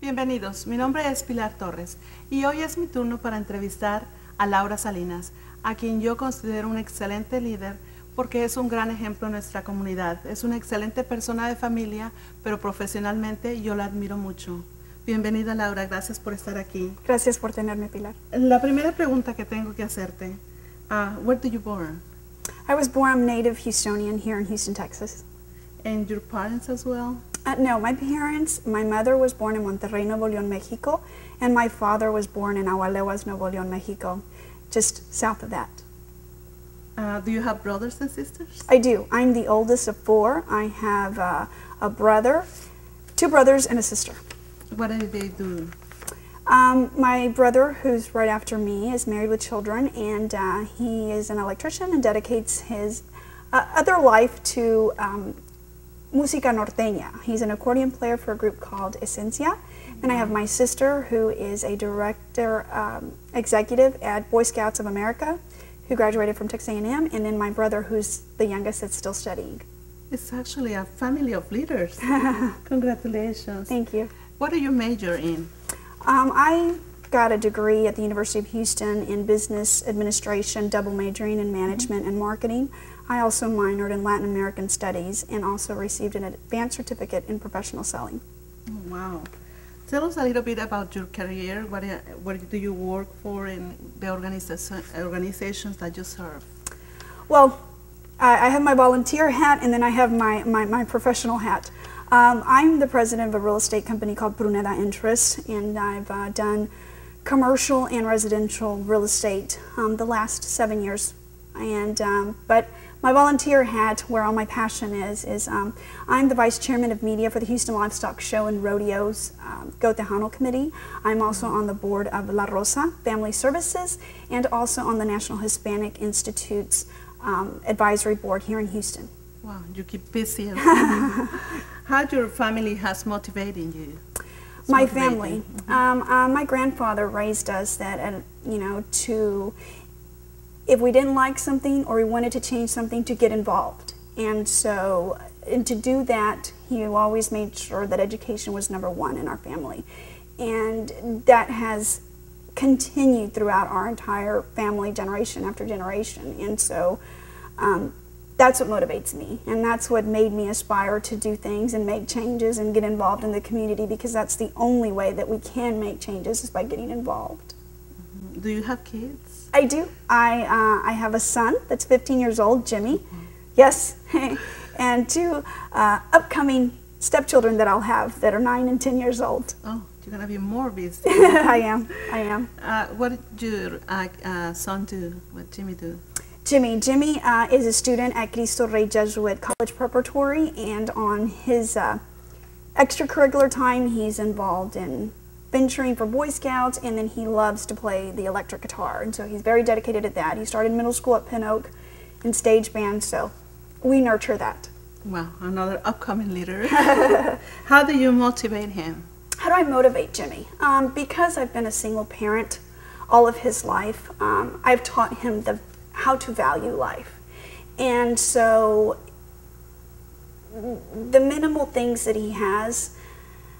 Bienvenidos, mi nombre es Pilar Torres y hoy es mi turno para entrevistar a Laura Salinas, a quien yo considero un excelente líder porque es un gran ejemplo en nuestra comunidad. Es una excelente persona de familia, pero profesionalmente yo la admiro mucho. Bienvenida, Laura, gracias por estar aquí. Gracias por tenerme, Pilar. La primera pregunta que tengo que hacerte, where did you born? I was born native Houstonian here in Houston, Texas. And your parents as well? No, my parents, my mother was born in Monterrey, Nuevo León, Mexico, and my father was born in Agualeguas, Nuevo León, Mexico, just south of that. Do you have brothers and sisters? I do. I'm the oldest of four. I have a brother, two brothers, and a sister. What do they do? My brother, who's right after me, is married with children, and he is an electrician and dedicates his other life to música norteña. He's an accordion player for a group called Esencia. And I have my sister, who is a director executive at Boy Scouts of America, who graduated from Texas A&M, and then my brother, who's the youngest that's still studying. It's actually a family of leaders. Congratulations. Thank you. What do you major in? I got a degree at the University of Houston in business administration, double majoring in management and marketing. I also minored in Latin American studies and also received an advanced certificate in professional selling. Oh, wow. Tell us a little bit about your career. What do you work for in the organizations that you serve? Well, I have my volunteer hat and then I have my professional hat. I'm the president of a real estate company called Pruneda Interest, and I've done commercial and residential real estate the last 7 years. And but my volunteer hat, where all my passion is I'm the vice chairman of media for the Houston Livestock Show and Rodeos Go Tejano Committee. I'm also on the board of La Rosa Family Services and also on the National Hispanic Institute's advisory board here in Houston. Wow, you keep busy. How your family has motivated you? My family. My grandfather raised us that, if we didn't like something or we wanted to change something, to get involved. And to do that, he always made sure that education was #1 in our family. And that has continued throughout our entire family, generation after generation. And so that's what motivates me, and that's what made me aspire to do things and make changes and get involved in the community, because that's the only way that we can make changes, is by getting involved. Mm-hmm. Do you have kids? I do. I have a son that's 15 years old, Jimmy. Mm-hmm. Yes, and two upcoming stepchildren that I'll have that are 9 and 10 years old. Oh, you're gonna be more busy. I am. What did your son do? What Jimmy do? Jimmy is a student at Cristo Rey Jesuit College Preparatory, and on his extracurricular time, he's involved in venturing for Boy Scouts, and then he loves to play the electric guitar, and so he's very dedicated at that. He started middle school at Pin Oak in stage band, so we nurture that. Wow, another upcoming leader. How do you motivate him? How do I motivate Jimmy? Because I've been a single parent all of his life, I've taught him how to value life. And so the minimal things that he has,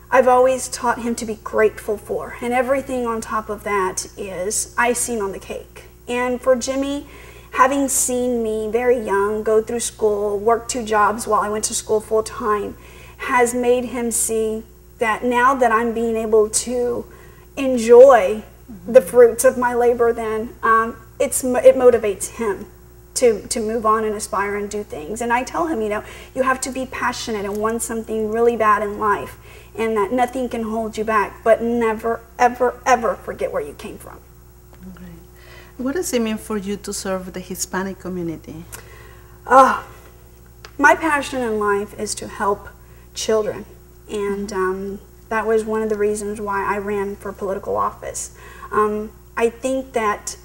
I've always taught him to be grateful for. And everything on top of that is icing on the cake. And for Jimmy, having seen me very young go through school, work 2 jobs while I went to school full time, has made him see that now that I'm being able to enjoy the fruits of my labor, then it motivates him to move on and aspire and do things. And I tell him, you have to be passionate and want something really bad in life, and that nothing can hold you back, but never, ever, ever forget where you came from. Okay. What does it mean for you to serve the Hispanic community? My passion in life is to help children, and that was one of the reasons why I ran for political office. I think that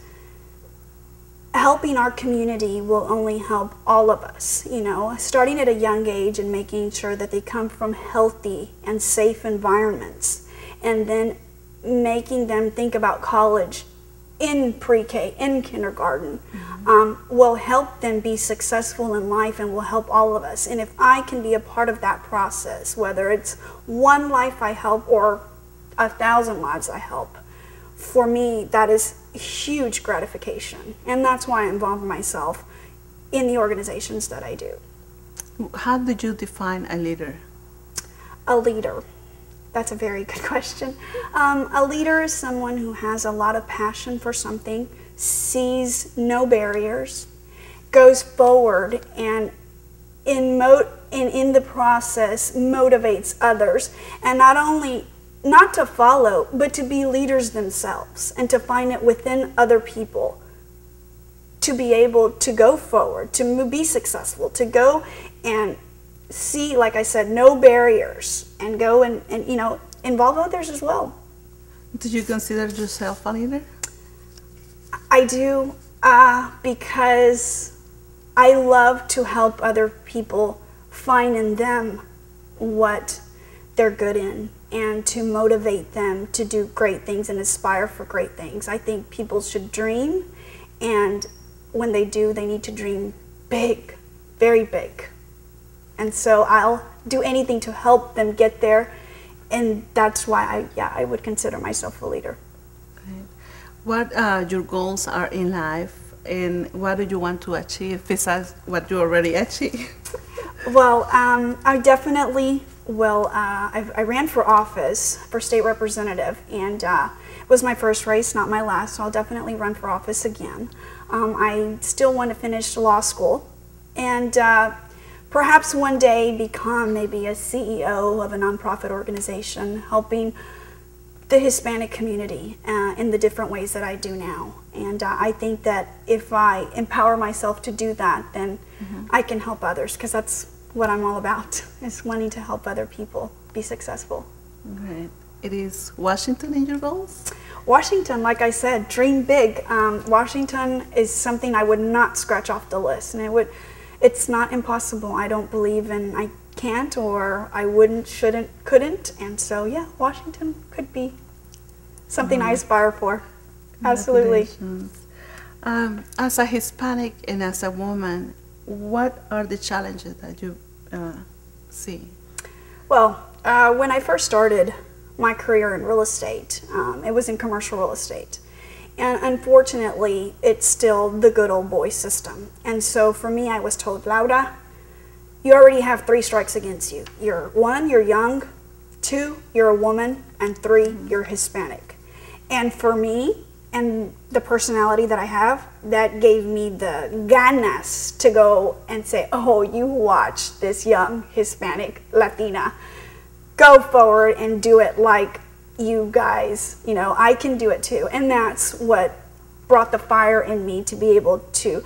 helping our community will only help all of us, starting at a young age and making sure that they come from healthy and safe environments, and then making them think about college in pre-K, in kindergarten, will help them be successful in life and will help all of us. And if I can be a part of that process, whether it's one life I help or 1,000 lives I help, for me, that is huge gratification. And that's why I involve myself in the organizations that I do. How did you define a leader? A leader. That's a very good question. A leader is someone who has a lot of passion for something, sees no barriers, goes forward, and in the process motivates others, and not to follow, but to be leaders themselves, and to find it within other people to be able to go forward, to be successful, to go and see, like I said, no barriers, and go and involve others as well. Do you consider yourself a leader? I do, because I love to help other people find in them what they're good in, and to motivate them to do great things and aspire for great things. I think people should dream, and when they do, they need to dream big, very big. And so I'll do anything to help them get there, and that's why I would consider myself a leader. Right. What your goals are in life, and what do you want to achieve besides what you already achieved? Well, I definitely will. I ran for office, for state representative, and it was my first race, not my last, so I'll definitely run for office again. I still want to finish law school, and perhaps one day become maybe a CEO of a nonprofit organization, helping the Hispanic community in the different ways that I do now. And I think that if I empower myself to do that, then I can help others, because that's what I'm all about, is wanting to help other people be successful. Right. It is Washington in your goals? Washington, like I said, dream big. Washington is something I would not scratch off the list, and it's not impossible. I don't believe in I can't, or I wouldn't, shouldn't, couldn't, and so yeah, Washington could be something I aspire for. Absolutely. As a Hispanic and as a woman, what are the challenges that you see? Well, when I first started my career in real estate, it was in commercial real estate. And unfortunately, it's still the good old boy system. And so for me, I was told, Laura, you already have 3 strikes against you. You're 1, you're young, 2, you're a woman, and 3, you're Hispanic. And for me, and the personality that I have, that gave me the ganas to go and say, oh, you watch this young Hispanic Latina. Go forward and do it like you guys, I can do it too. And that's what brought the fire in me to be able to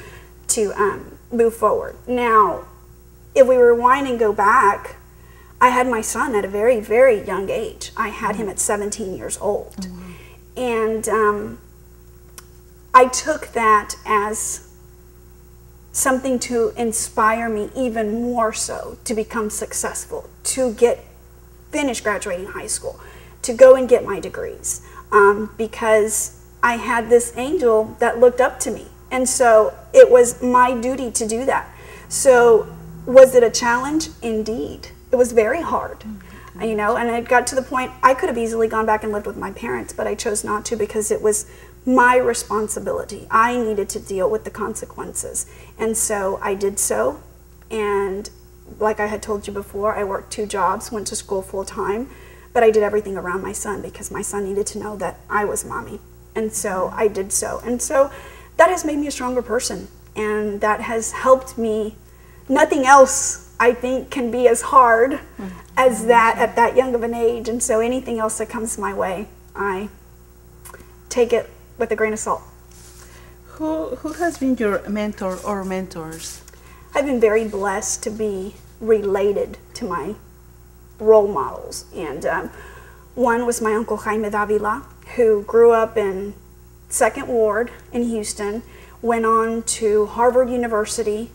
move forward. Now, if we rewind and go back, I had my son at a very, very young age. I had him at 17 years old. And I took that as something to inspire me even more so to become successful, to finish graduating high school, to go and get my degrees, because I had this angel that looked up to me. And so it was my duty to do that. So was it a challenge? Indeed. It was very hard, and it got to the point I could have easily gone back and lived with my parents, but I chose not to, because it was my responsibility. I needed to deal with the consequences. And so I did so. And like I had told you before, I worked 2 jobs, went to school full time, but I did everything around my son, because my son needed to know that I was mommy. And so I did so. And so that has made me a stronger person. And that has helped me. Nothing else, I think, can be as hard as that at that young of an age. And so anything else that comes my way, I take it with a grain of salt. Who has been your mentor or mentors? I've been very blessed to be related to my role models. And one was my uncle Jaime Davila, who grew up in 2nd Ward in Houston, went on to Harvard University,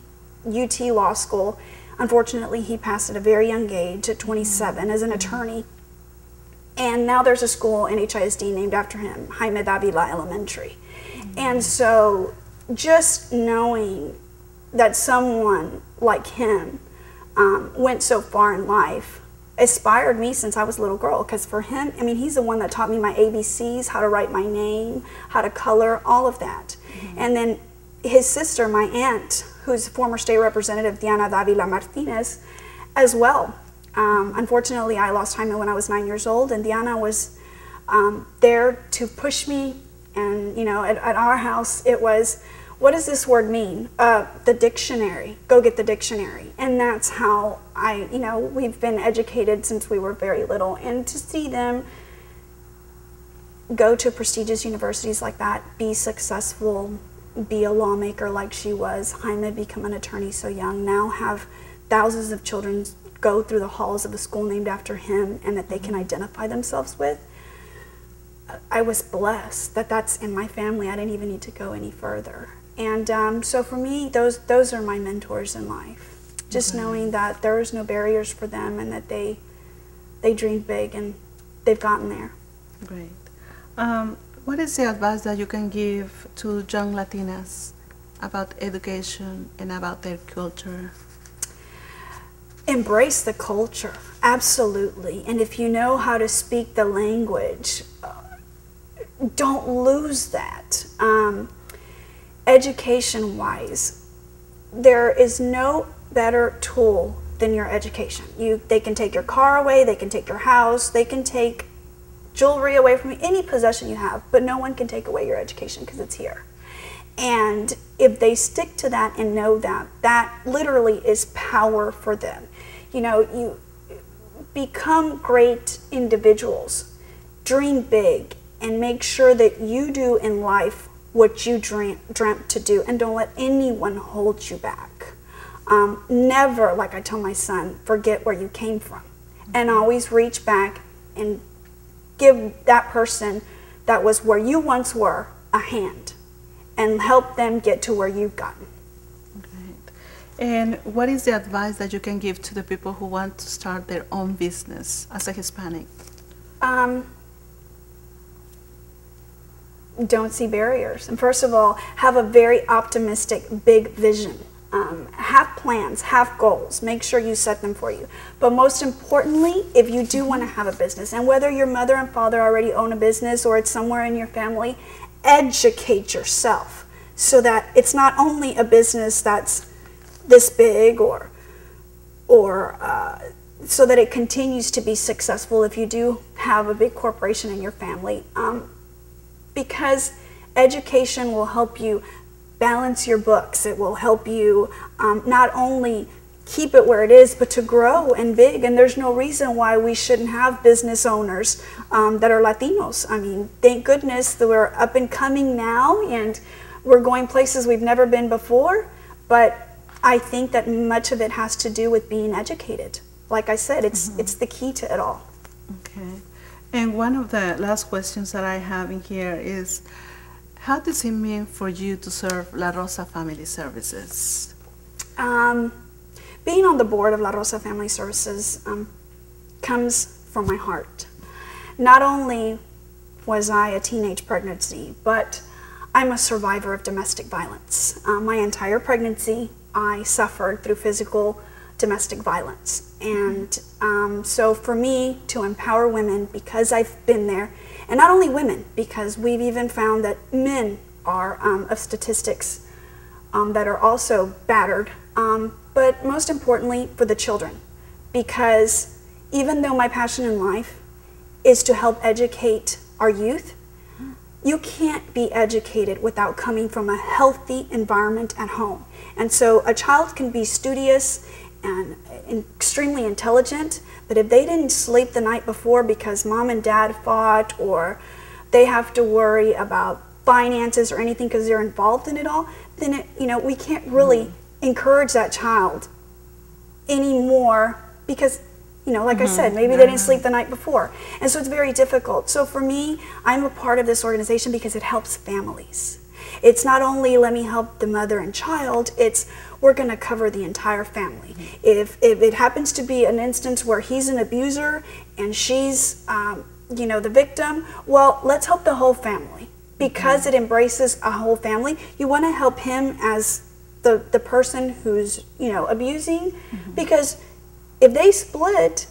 UT Law School. Unfortunately, he passed at a very young age, at 27, as an attorney. And now there's a school in HISD named after him, Jaime Davila Elementary. And so just knowing that someone like him went so far in life inspired me since I was a little girl, because for him, I mean, he's the one that taught me my ABCs, how to write my name, how to color, all of that. And then his sister, my aunt, who's former state representative Diana Davila Martinez, as well. Unfortunately, I lost Jaime when I was 9 years old, and Diana was there to push me. And, you know, at our house, it was, what does this word mean? The dictionary. Go get the dictionary. And that's how you know, we've been educated since we were very little. And to see them go to prestigious universities like that, be successful, be a lawmaker like she was, Jaime become an attorney so young, now have thousands of children go through the halls of a school named after him and that they can identify themselves with. I was blessed that that's in my family. I didn't even need to go any further. And so for me, those are my mentors in life. Just knowing that there is no barriers for them and that they dreamed big and they've gotten there. Great. What is the advice that you can give to young Latinas about education and about their culture? Embrace the culture, absolutely. And if you know how to speak the language, don't lose that. Education-wise, there is no better tool than your education. They can take your car away, they can take your house, they can take jewelry away from you, any possession you have, but no one can take away your education because it's here. And if they stick to that and know that, that literally is power for them. You know, you become great individuals, dream big, and make sure that you do in life what you dreamt to do, and don't let anyone hold you back. Never, like I tell my son, forget where you came from, and always reach back and give that person that was where you once were a hand and help them get to where you've gotten. Great. And what is the advice that you can give to the people who want to start their own business as a Hispanic? Don't see barriers. And first of all, have a very optimistic, big vision. Have plans, have goals, make sure you set them for you. But most importantly, if you do want to have a business, and whether your mother and father already own a business or it's somewhere in your family, educate yourself so that it's not only a business that's this big or so that it continues to be successful if you do have a big corporation in your family. Because education will help you balance your books. It will help you not only keep it where it is, but to grow and big. And there's no reason why we shouldn't have business owners that are Latinos. I mean, thank goodness that we're up and coming now, and we're going places we've never been before. But I think that much of it has to do with being educated. Like I said, it's the key to it all. Okay. And one of the last questions that I have in here is, how does it mean for you to serve La Rosa Family Services? Being on the board of La Rosa Family Services comes from my heart. Not only was I a teenage pregnancy, but I'm a survivor of domestic violence. My entire pregnancy, I suffered through physical domestic violence. And so for me to empower women, because I've been there, and not only women, because we've even found that men are of statistics that are also battered, but most importantly for the children, because even though my passion in life is to help educate our youth, you can't be educated without coming from a healthy environment at home. And so a child can be studious and extremely intelligent, but if they didn't sleep the night before because mom and dad fought, or they have to worry about finances or anything because they're involved in it all, then we can't really encourage that child anymore because, like I said, maybe they didn't sleep the night before. And so it's very difficult. So for me, I'm a part of this organization because it helps families. It's not only let me help the mother and child, it's we're going to cover the entire family. If it happens to be an instance where he's an abuser and she's, the victim, well, let's help the whole family. Because it embraces a whole family, you want to help him as the person who's, abusing, because if they split,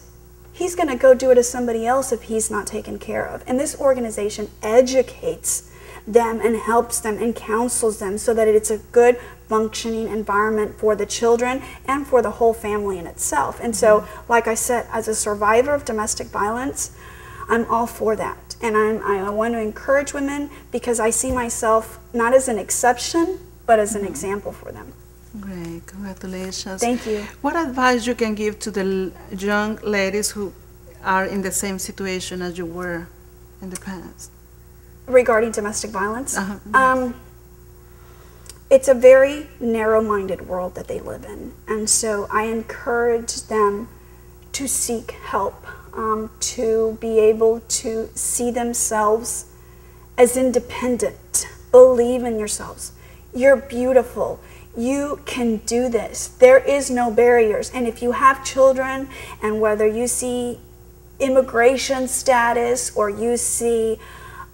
he's going to go do it to somebody else if he's not taken care of. And this organization educates them and helps them and counsels them so that it's a good functioning environment for the children and for the whole family in itself. And so, like I said, as a survivor of domestic violence, I'm all for that. And I want to encourage women because I see myself not as an exception, but as an example for them. Great, congratulations. Thank you. What advice you can give to the young ladies who are in the same situation as you were in the past? Regarding domestic violence? It's a very narrow-minded world that they live in. And so I encourage them to seek help, to be able to see themselves as independent. Believe in yourselves. You're beautiful. You can do this. There is no barriers. And if you have children, and whether you see immigration status or you see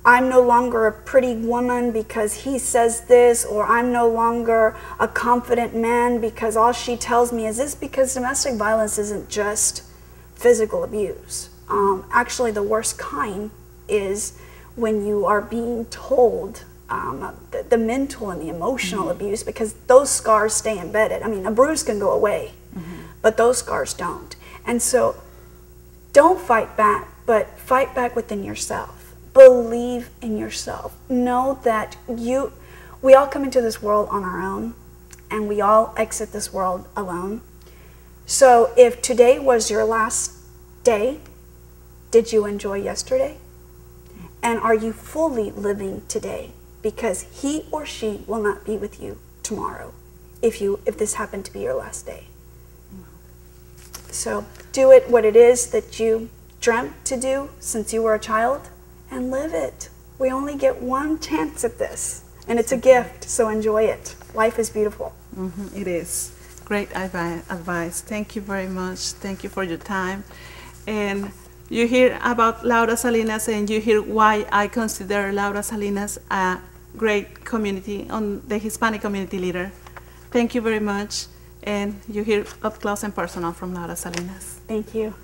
I'm no longer a pretty woman because he says this, or I'm no longer a confident man because all she tells me is this, because domestic violence isn't just physical abuse. Actually, the worst kind is when you are being told the mental and the emotional abuse, because those scars stay embedded. I mean, a bruise can go away, but those scars don't. And so don't fight back, but fight back within yourself. Believe in yourself. Know that we all come into this world on our own, and we all exit this world alone. So if today was your last day, did you enjoy yesterday? And are you fully living today? Because he or she will not be with you tomorrow if this happened to be your last day. So do it what it is that you dreamt to do since you were a child, and live it. We only get one chance at this, and it's a gift, so enjoy it. Life is beautiful. It is. Great advice. Thank you very much. Thank you for your time. And you hear about Laura Salinas, and you hear why I consider Laura Salinas a great community, the Hispanic community leader. Thank you very much. And you hear up close and personal from Laura Salinas. Thank you.